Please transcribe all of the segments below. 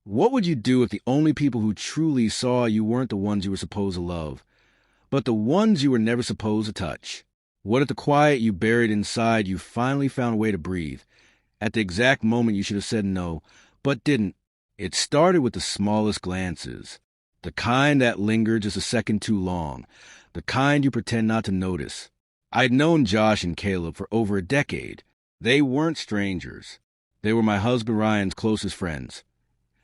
What would you do if the only people who truly saw you weren't the ones you were supposed to love, but the ones you were never supposed to touch? What if the quiet you buried inside you finally found a way to breathe, at the exact moment you should have said no, but didn't? It started with the smallest glances, the kind that lingered just a second too long, the kind you pretend not to notice. I'd known Josh and Caleb for over a decade. They weren't strangers. They were my husband Ryan's closest friends.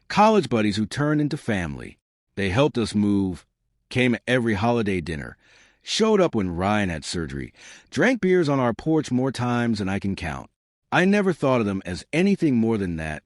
College buddies who turned into family. They helped us move, came at every holiday dinner, showed up when Ryan had surgery, drank beers on our porch more times than I can count. I never thought of them as anything more than that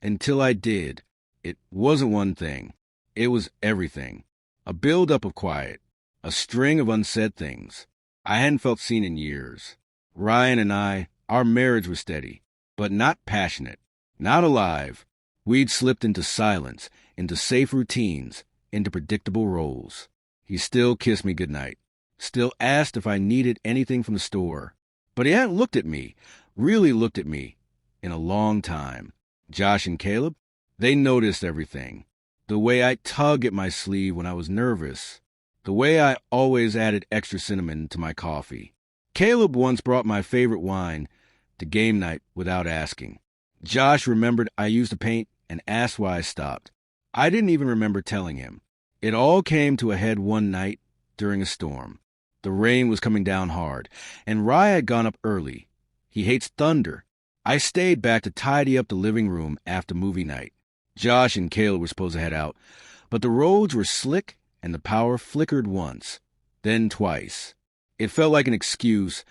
until I did. It wasn't one thing. It was everything. A build-up of quiet, a string of unsaid things. I hadn't felt seen in years. Ryan and I, our marriage was steady, but not passionate, not alive. We'd slipped into silence, into safe routines, into predictable roles. He still kissed me goodnight, still asked if I needed anything from the store. But he hadn't looked at me, really looked at me, in a long time. Josh and Caleb, they noticed everything. The way I tug at my sleeve when I was nervous. The way I always added extra cinnamon to my coffee. Caleb once brought my favorite wine to game night without asking. Josh remembered I used to paint and asked why I stopped. I didn't even remember telling him. It all came to a head one night during a storm. The rain was coming down hard, and Rye had gone up early. He hates thunder. I stayed back to tidy up the living room after movie night. Josh and Caleb were supposed to head out, but the roads were slick and the power flickered once, then twice. It felt like an excuse,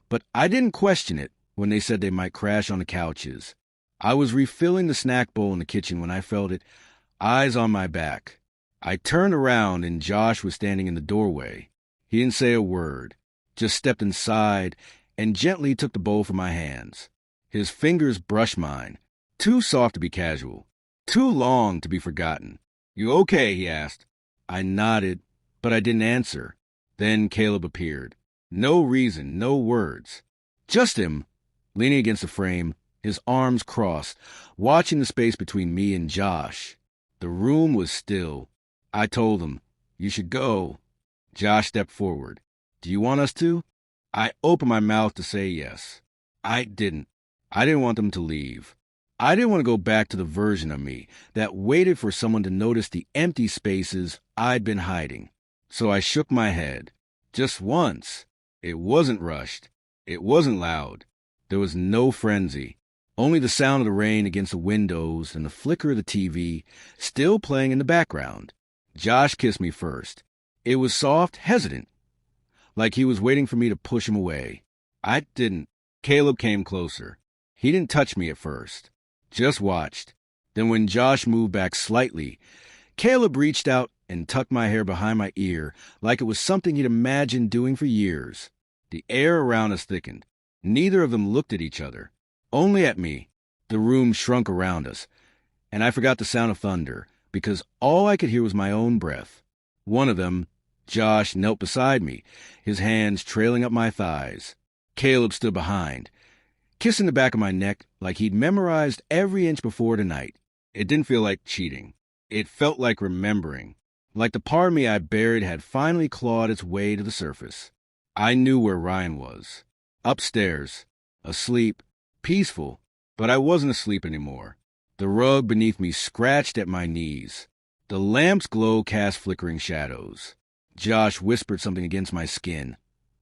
but I didn't question it when they said they might crash on the couches. I was refilling the snack bowl in the kitchen when I felt it, eyes on my back. I turned around and Josh was standing in the doorway. He didn't say a word, just stepped inside and gently took the bowl from my hands. His fingers brushed mine, too soft to be casual, too long to be forgotten. "You okay?" he asked. I nodded, but I didn't answer. Then Caleb appeared. No reason, no words. Just him, leaning against the frame, his arms crossed, watching the space between me and Josh. The room was still. I told him, "You should go." Josh stepped forward. "Do you want us to?" I opened my mouth to say yes. I didn't. I didn't want them to leave. I didn't want to go back to the version of me that waited for someone to notice the empty spaces I'd been hiding. So I shook my head. Just once. It wasn't rushed. It wasn't loud. There was no frenzy. Only the sound of the rain against the windows and the flicker of the TV still playing in the background. Josh kissed me first. It was soft, hesitant, like he was waiting for me to push him away. I didn't. Caleb came closer. He didn't touch me at first, just watched. Then when Josh moved back slightly, Caleb reached out and tucked my hair behind my ear like it was something he'd imagined doing for years. The air around us thickened. Neither of them looked at each other. Only at me. The room shrunk around us, and I forgot the sound of thunder, because all I could hear was my own breath. One of them, Josh, knelt beside me, his hands trailing up my thighs. Caleb stood behind, kissing the back of my neck like he'd memorized every inch before tonight. It didn't feel like cheating. It felt like remembering, like the part of me I buried had finally clawed its way to the surface. I knew where Ryan was. Upstairs, asleep, peaceful, but I wasn't asleep anymore. The rug beneath me scratched at my knees. The lamp's glow cast flickering shadows. Josh whispered something against my skin.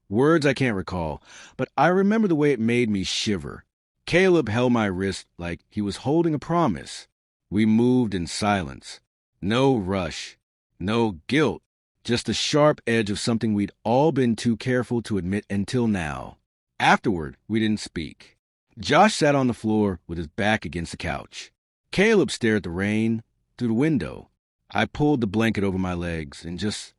Words I can't recall, but I remember the way it made me shiver. Caleb held my wrist like he was holding a promise. We moved in silence. No rush. No guilt. Just the sharp edge of something we'd all been too careful to admit until now. Afterward, we didn't speak. Josh sat on the floor with his back against the couch. Caleb stared at the rain through the window. I pulled the blanket over my legs and just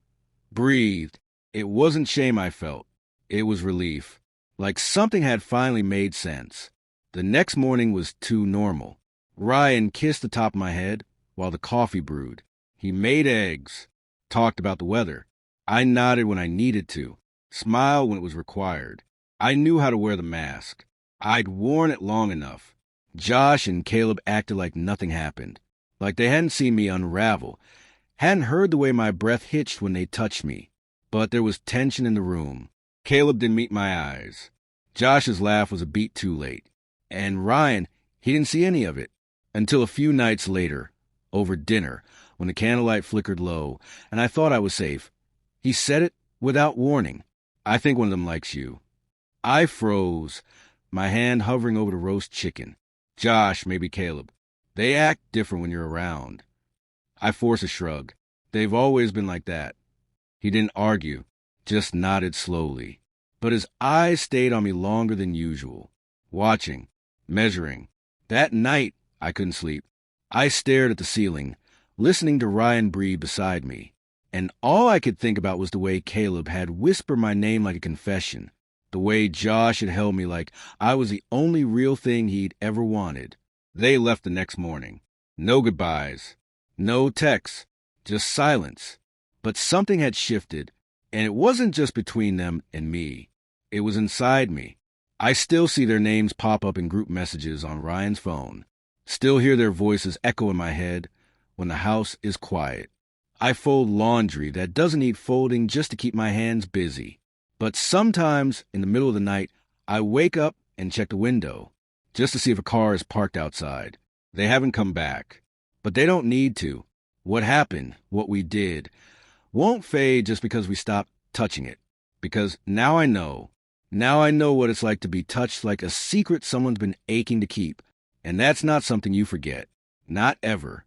breathed. It wasn't shame I felt. It was relief. Like something had finally made sense. The next morning was too normal. Ryan kissed the top of my head while the coffee brewed. He made eggs, talked about the weather. I nodded when I needed to, smiled when it was required. I knew how to wear the mask. I'd worn it long enough. Josh and Caleb acted like nothing happened. like they hadn't seen me unravel, hadn't heard the way my breath hitched when they touched me. But there was tension in the room. Caleb didn't meet my eyes. Josh's laugh was a beat too late. And Ryan, he didn't see any of it. Until a few nights later, over dinner, when the candlelight flickered low, and I thought I was safe. He said it without warning. "I think one of them likes you." I froze, my hand hovering over the roast chicken. Josh, maybe Caleb. They act different when you're around. I forced a shrug. They've always been like that. He didn't argue, just nodded slowly. But his eyes stayed on me longer than usual, watching, measuring. That night, I couldn't sleep. I stared at the ceiling, listening to Ryan breathe beside me. And all I could think about was the way Caleb had whispered my name like a confession, the way Josh had held me like I was the only real thing he'd ever wanted. They left the next morning. No goodbyes, no texts, just silence. But something had shifted, and it wasn't just between them and me. It was inside me. I still see their names pop up in group messages on Ryan's phone. Still hear their voices echo in my head when the house is quiet. I fold laundry that doesn't need folding just to keep my hands busy. But sometimes, in the middle of the night, I wake up and check the window, just to see if a car is parked outside. They haven't come back. But they don't need to. What happened, what we did, won't fade just because we stopped touching it. Because now I know. Now I know what it's like to be touched like a secret someone's been aching to keep. And that's not something you forget. Not ever.